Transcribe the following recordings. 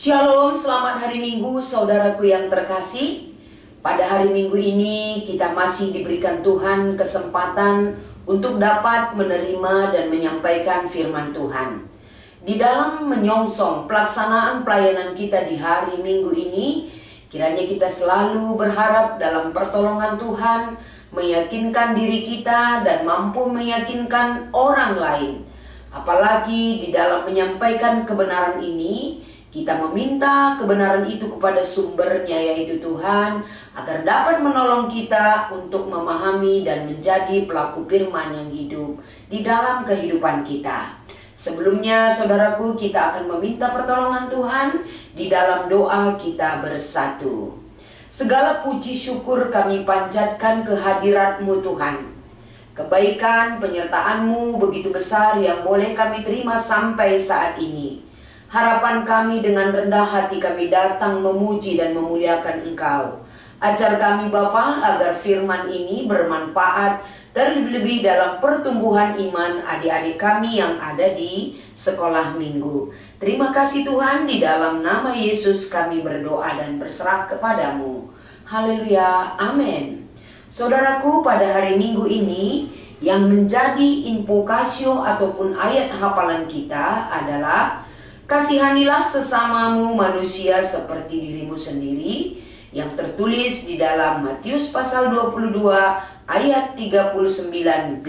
Shalom, selamat hari Minggu saudaraku yang terkasih. Pada hari Minggu ini kita masih diberikan Tuhan kesempatan untuk dapat menerima dan menyampaikan firman Tuhan. Di dalam menyongsong pelaksanaan pelayanan kita di hari Minggu ini, kiranya kita selalu berharap dalam pertolongan Tuhan, meyakinkan diri kita dan mampu meyakinkan orang lain. Apalagi di dalam menyampaikan kebenaran ini, kita meminta kebenaran itu kepada sumbernya, yaitu Tuhan, agar dapat menolong kita untuk memahami dan menjadi pelaku firman yang hidup di dalam kehidupan kita. Sebelumnya, saudaraku, kita akan meminta pertolongan Tuhan di dalam doa kita bersatu. Segala puji syukur kami panjatkan kehadirat-Mu Tuhan. Kebaikan penyertaan-Mu begitu besar yang boleh kami terima sampai saat ini. Harapan kami dengan rendah hati kami datang memuji dan memuliakan Engkau. Ajar kami Bapa agar firman ini bermanfaat terlebih-lebih dalam pertumbuhan iman adik-adik kami yang ada di sekolah minggu. Terima kasih Tuhan, di dalam nama Yesus kami berdoa dan berserah kepadamu. Haleluya, amin. Saudaraku, pada hari Minggu ini yang menjadi invokasio ataupun ayat hafalan kita adalah kasihanilah sesamamu manusia seperti dirimu sendiri, yang tertulis di dalam Matius pasal 22 ayat 39b.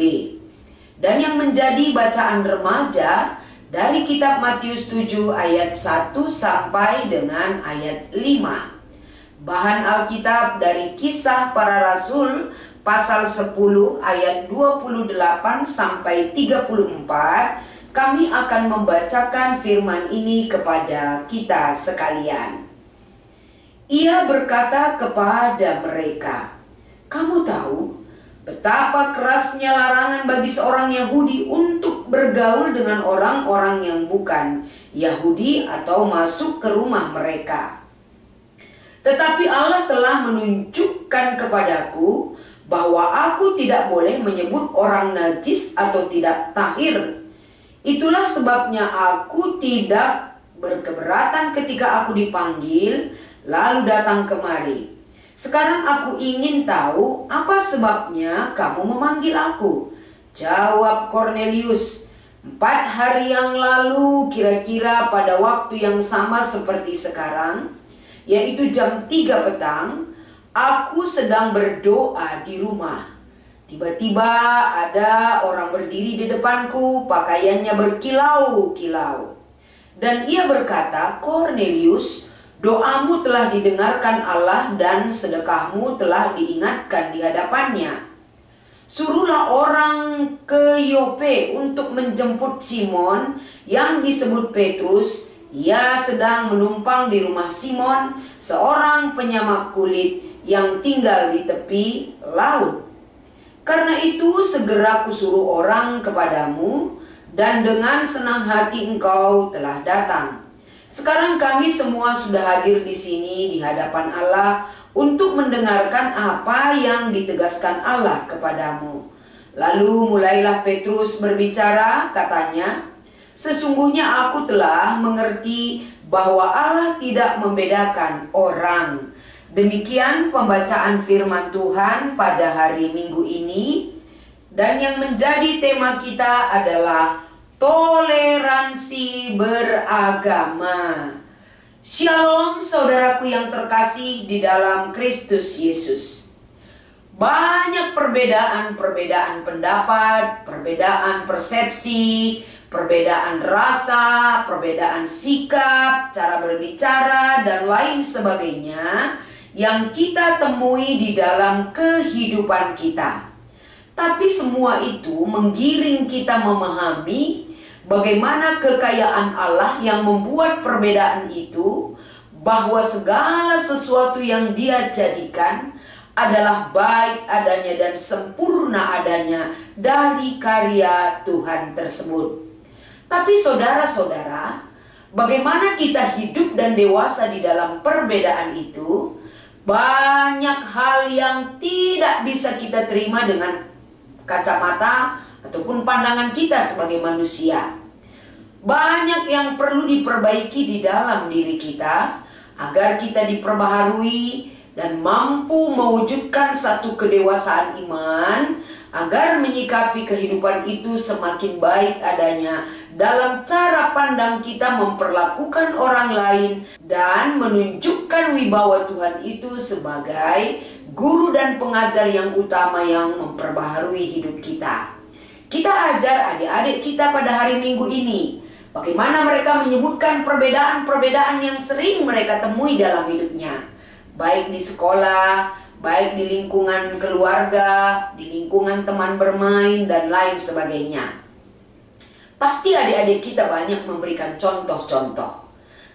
Dan yang menjadi bacaan remaja dari kitab Matius 7 ayat 1 sampai dengan ayat 5. Bahan Alkitab dari Kisah Para Rasul pasal 10 ayat 28 sampai 34. Kami akan membacakan firman ini kepada kita sekalian. Ia berkata kepada mereka, "Kamu tahu betapa kerasnya larangan bagi seorang Yahudi untuk bergaul dengan orang-orang yang bukan Yahudi atau masuk ke rumah mereka. Tetapi Allah telah menunjukkan kepadaku bahwa aku tidak boleh menyebut orang najis atau tidak tahir. Itulah sebabnya aku tidak berkeberatan ketika aku dipanggil lalu datang kemari. Sekarang aku ingin tahu apa sebabnya kamu memanggil aku." Jawab Kornelius, 4 hari yang lalu, kira-kira pada waktu yang sama seperti sekarang, yaitu jam 3 petang, aku sedang berdoa di rumah. Tiba-tiba ada orang berdiri di depanku, pakaiannya berkilau-kilau. Dan ia berkata, "Kornelius, doamu telah didengarkan Allah dan sedekahmu telah diingatkan di hadapannya. Suruhlah orang ke Yope untuk menjemput Simon yang disebut Petrus. Ia sedang menumpang di rumah Simon, seorang penyamak kulit yang tinggal di tepi laut. Karena itu segera kusuruh orang kepadamu, dan dengan senang hati engkau telah datang. Sekarang kami semua sudah hadir di sini di hadapan Allah untuk mendengarkan apa yang ditegaskan Allah kepadamu." Lalu mulailah Petrus berbicara, katanya, "Sesungguhnya aku telah mengerti bahwa Allah tidak membedakan orang." Demikian pembacaan firman Tuhan pada hari Minggu ini. Dan yang menjadi tema kita adalah toleransi beragama. Shalom saudaraku yang terkasih di dalam Kristus Yesus. Banyak perbedaan pendapat, perbedaan persepsi, perbedaan rasa, perbedaan sikap, cara berbicara, dan lain sebagainya yang kita temui di dalam kehidupan kita. Tapi semua itu menggiring kita memahami bagaimana kekayaan Allah yang membuat perbedaan itu, bahwa segala sesuatu yang Dia jadikan adalah baik adanya dan sempurna adanya dari karya Tuhan tersebut. Tapi saudara-saudara, bagaimana kita hidup dan dewasa di dalam perbedaan itu? Banyak hal yang tidak bisa kita terima dengan kacamata ataupun pandangan kita sebagai manusia. Banyak yang perlu diperbaiki di dalam diri kita agar kita diperbaharui dan mampu mewujudkan satu kedewasaan iman, agar menyikapi kehidupan itu semakin baik adanya dalam cara pandang kita memperlakukan orang lain dan menunjukkan wibawa Tuhan itu sebagai guru dan pengajar yang utama yang memperbaharui hidup kita. Kita ajar adik-adik kita pada hari Minggu ini bagaimana mereka menyebutkan perbedaan-perbedaan yang sering mereka temui dalam hidupnya, baik di sekolah, baik di lingkungan keluarga, di lingkungan teman bermain, dan lain sebagainya. Pasti adik-adik kita banyak memberikan contoh-contoh.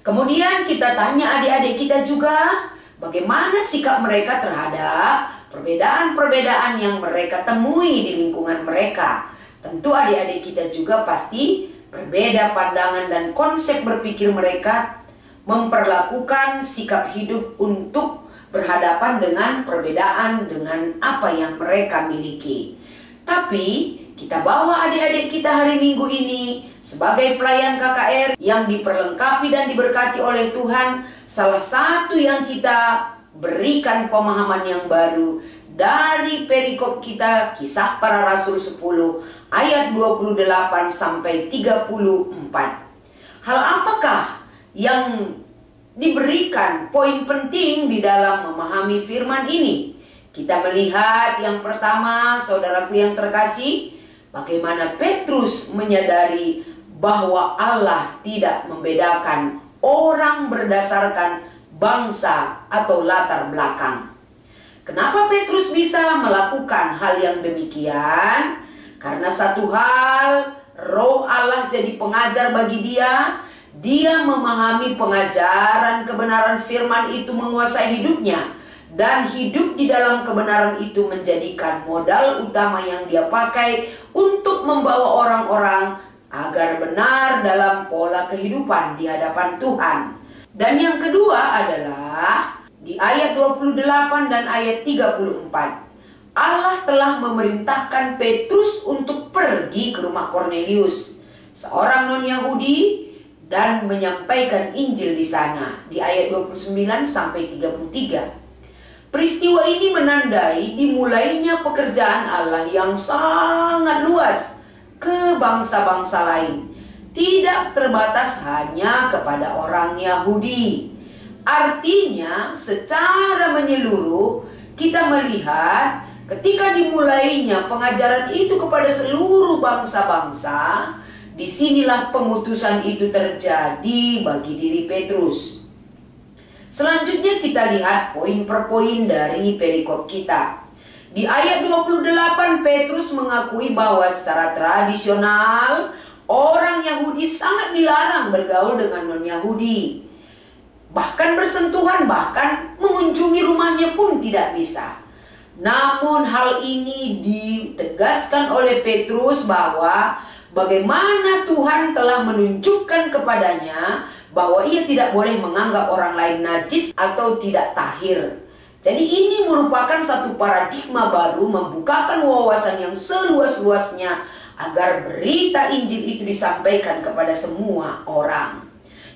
Kemudian kita tanya adik-adik kita juga bagaimana sikap mereka terhadap perbedaan-perbedaan yang mereka temui di lingkungan mereka. Tentu adik-adik kita juga pasti berbeda pandangan dan konsep berpikir mereka memperlakukan sikap hidup untuk berhadapan dengan perbedaan dengan apa yang mereka miliki. Tapi kita bawa adik-adik kita hari Minggu ini sebagai pelayan KKR yang diperlengkapi dan diberkati oleh Tuhan. Salah satu yang kita berikan pemahaman yang baru dari perikop kita, Kisah Para Rasul 10 ayat 28 sampai 34. Hal apakah yang diberikan poin penting di dalam memahami firman ini? Kita melihat yang pertama, saudaraku yang terkasih, bagaimana Petrus menyadari bahwa Allah tidak membedakan orang berdasarkan bangsa atau latar belakang. Kenapa Petrus bisa melakukan hal yang demikian? Karena satu hal, Roh Allah jadi pengajar bagi dia. Dia memahami pengajaran kebenaran firman itu menguasai hidupnya. Dan hidup di dalam kebenaran itu menjadikan modal utama yang dia pakai untuk membawa orang-orang agar benar dalam pola kehidupan di hadapan Tuhan. Dan yang kedua adalah di ayat 28 dan ayat 34. Allah telah memerintahkan Petrus untuk pergi ke rumah Kornelius, seorang non-Yahudi, dan menyampaikan Injil di sana. Di ayat 29 sampai 33. Peristiwa ini menandai dimulainya pekerjaan Allah yang sangat luas ke bangsa-bangsa lain. Tidak terbatas hanya kepada orang Yahudi. Artinya secara menyeluruh kita melihat ketika dimulainya pengajaran itu kepada seluruh bangsa-bangsa, disinilah pengutusan itu terjadi bagi diri Petrus. Selanjutnya kita lihat poin per poin dari perikop kita. Di ayat 28 Petrus mengakui bahwa secara tradisional orang Yahudi sangat dilarang bergaul dengan non-Yahudi. Bahkan bersentuhan, bahkan mengunjungi rumahnya pun tidak bisa. Namun hal ini ditegaskan oleh Petrus bahwa bagaimana Tuhan telah menunjukkan kepadanya bahwa ia tidak boleh menganggap orang lain najis atau tidak tahir. Jadi ini merupakan satu paradigma baru, membukakan wawasan yang seluas-luasnya agar berita Injil itu disampaikan kepada semua orang.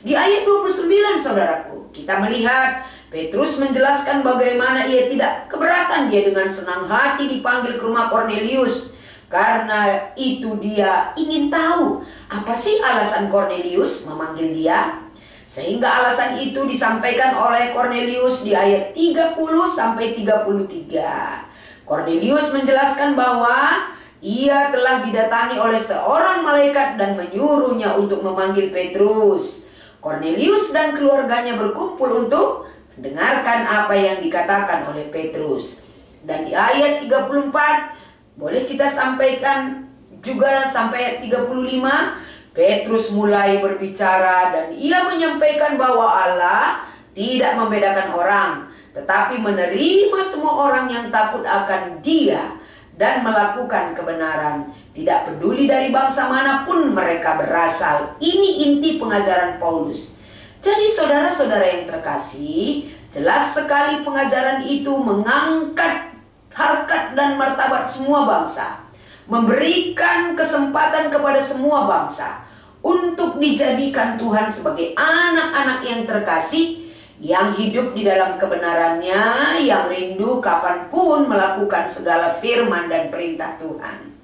Di ayat 29 saudaraku, kita melihat Petrus menjelaskan bagaimana ia tidak keberatan dia dengan senang hati dipanggil ke rumah Kornelius. Karena itu dia ingin tahu apa sih alasan Kornelius memanggil dia. Sehingga alasan itu disampaikan oleh Kornelius di ayat 30 sampai 33. Kornelius menjelaskan bahwa ia telah didatangi oleh seorang malaikat dan menyuruhnya untuk memanggil Petrus. Kornelius dan keluarganya berkumpul untuk mendengarkan apa yang dikatakan oleh Petrus. Dan di ayat 34 boleh kita sampaikan juga sampai ayat 35. Petrus mulai berbicara dan ia menyampaikan bahwa Allah tidak membedakan orang, tetapi menerima semua orang yang takut akan Dia dan melakukan kebenaran, tidak peduli dari bangsa manapun mereka berasal. Ini inti pengajaran Paulus. Jadi saudara-saudara yang terkasih, jelas sekali pengajaran itu mengangkat harkat dan martabat semua bangsa, memberikan kesempatan kepada semua bangsa untuk dijadikan Tuhan sebagai anak-anak yang terkasih, yang hidup di dalam kebenarannya, yang rindu kapanpun melakukan segala firman dan perintah Tuhan.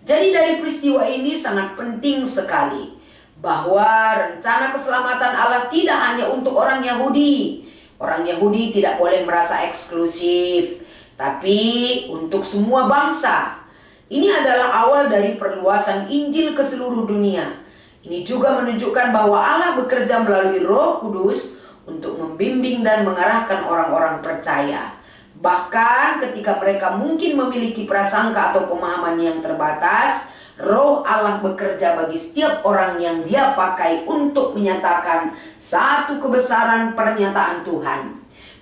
Jadi dari peristiwa ini sangat penting sekali bahwa rencana keselamatan Allah tidak hanya untuk orang Yahudi. Orang Yahudi tidak boleh merasa eksklusif, tapi untuk semua bangsa. Ini adalah awal dari perluasan Injil ke seluruh dunia. Ini juga menunjukkan bahwa Allah bekerja melalui Roh Kudus untuk membimbing dan mengarahkan orang-orang percaya. Bahkan ketika mereka mungkin memiliki prasangka atau pemahaman yang terbatas, Roh Allah bekerja bagi setiap orang yang Dia pakai untuk menyatakan satu kebesaran pernyataan Tuhan.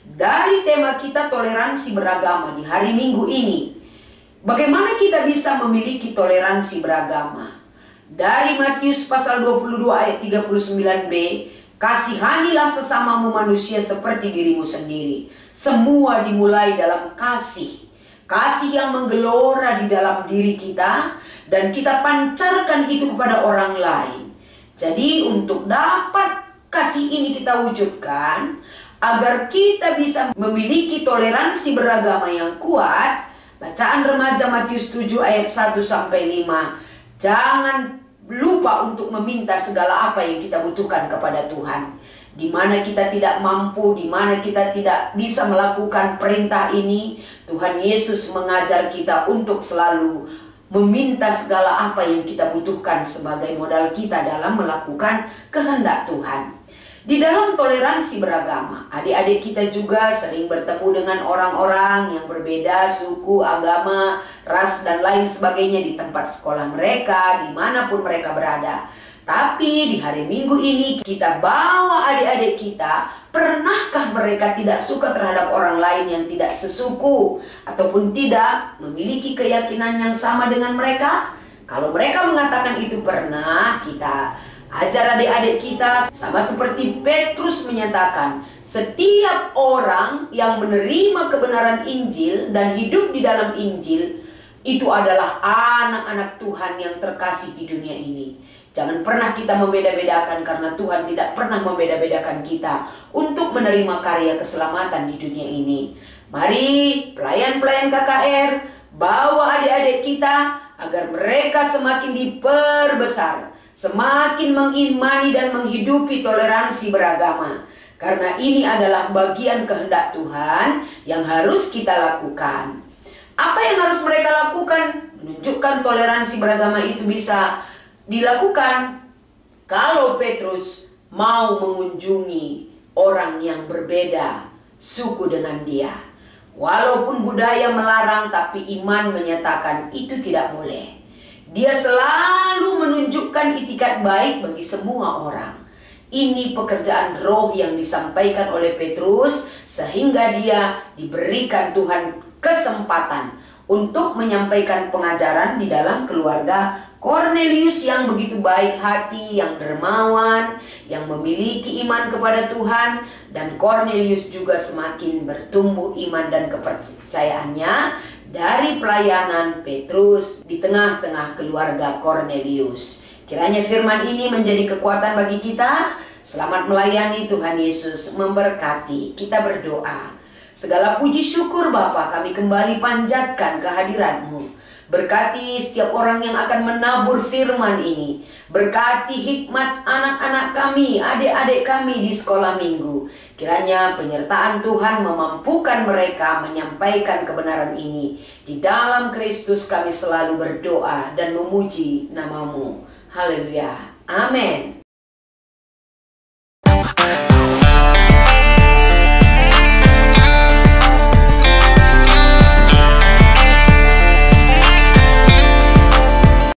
Dari tema kita toleransi beragama di hari Minggu ini, bagaimana kita bisa memiliki toleransi beragama? Dari Matius pasal 22 ayat 39b, kasihanilah sesamamu manusia seperti dirimu sendiri. Semua dimulai dalam kasih. Kasih yang menggelora di dalam diri kita, dan kita pancarkan itu kepada orang lain. Jadi untuk dapat kasih ini kita wujudkan, agar kita bisa memiliki toleransi beragama yang kuat, bacaan remaja Matius 7 ayat 1-5. Jangan lupa untuk meminta segala apa yang kita butuhkan kepada Tuhan. Di mana kita tidak mampu, di mana kita tidak bisa melakukan perintah ini, Tuhan Yesus mengajar kita untuk selalu meminta segala apa yang kita butuhkan sebagai modal kita dalam melakukan kehendak Tuhan. Di dalam toleransi beragama, adik-adik kita juga sering bertemu dengan orang-orang yang berbeda suku, agama, ras, dan lain sebagainya di tempat sekolah mereka, dimanapun mereka berada. Tapi di hari Minggu ini kita bawa adik-adik kita, pernahkah mereka tidak suka terhadap orang lain yang tidak sesuku ataupun tidak memiliki keyakinan yang sama dengan mereka? Kalau mereka mengatakan itu pernah, kita ajar adik-adik kita, sama seperti Petrus menyatakan, setiap orang yang menerima kebenaran Injil dan hidup di dalam Injil, itu adalah anak-anak Tuhan yang terkasih di dunia ini. Jangan pernah kita membeda-bedakan, karena Tuhan tidak pernah membeda-bedakan kita untuk menerima karya keselamatan di dunia ini. Mari pelayan-pelayan KKR bawa adik-adik kita agar mereka semakin diperbesar, semakin mengimani dan menghidupi toleransi beragama. Karena ini adalah bagian kehendak Tuhan yang harus kita lakukan. Apa yang harus mereka lakukan? Menunjukkan toleransi beragama itu bisa dilakukan kalau Petrus mau mengunjungi orang yang berbeda suku dengan dia. Walaupun budaya melarang, tapi iman menyatakan itu tidak boleh. Dia selalu menunjukkan itikat baik bagi semua orang. Ini pekerjaan roh yang disampaikan oleh Petrus, sehingga dia diberikan Tuhan kesempatan untuk menyampaikan pengajaran di dalam keluarga Kornelius yang begitu baik hati, yang dermawan, yang memiliki iman kepada Tuhan. Dan Kornelius juga semakin bertumbuh iman dan kepercayaannya dari pelayanan Petrus di tengah-tengah keluarga Kornelius. Kiranya firman ini menjadi kekuatan bagi kita. Selamat melayani, Tuhan Yesus memberkati. Kita berdoa. Segala puji syukur Bapa kami kembali panjatkan kehadiran-Mu. Berkati setiap orang yang akan menabur firman ini. Berkati hikmat anak-anak kami, adik-adik kami di sekolah minggu. Kiranya penyertaan Tuhan memampukan mereka menyampaikan kebenaran ini. Di dalam Kristus kami selalu berdoa dan memuji nama-Mu. Haleluya. Amin.